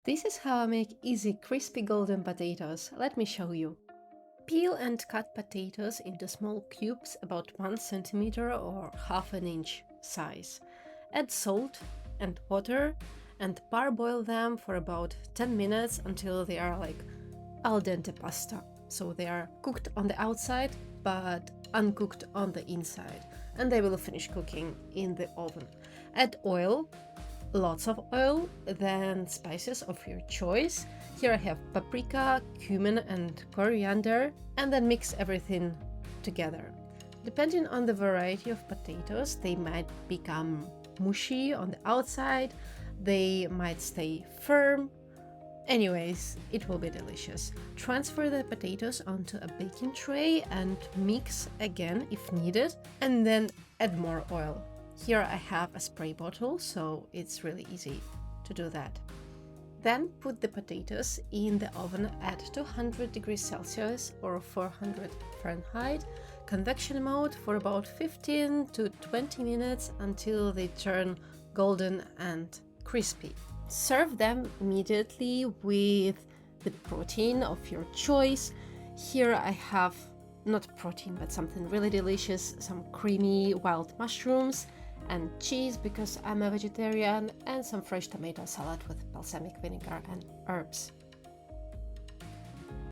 This is how I make easy crispy golden potatoes. Let me show you. Peel and cut potatoes into small cubes about 1 centimeter or half an inch size. Add salt and water and parboil them for about 10 minutes until they are like al dente pasta. So they are cooked on the outside but uncooked on the inside, and they will finish cooking in the oven. Add oil, lots of oil, then spices of your choice. Here I have paprika, cumin and coriander, and then mix everything together. Depending on the variety of potatoes, they might become mushy on the outside, they might stay firm. Anyways, it will be delicious. Transfer the potatoes onto a baking tray and mix again if needed, and then add more oil. Here I have a spray bottle, so it's really easy to do that. Then put the potatoes in the oven at 200 degrees Celsius or 400 Fahrenheit, convection mode for about 15 to 20 minutes until they turn golden and crispy. Serve them immediately with the protein of your choice. Here I have not protein, but something really delicious, some creamy wild mushrooms and cheese because I'm a vegetarian, and some fresh tomato salad with balsamic vinegar and herbs.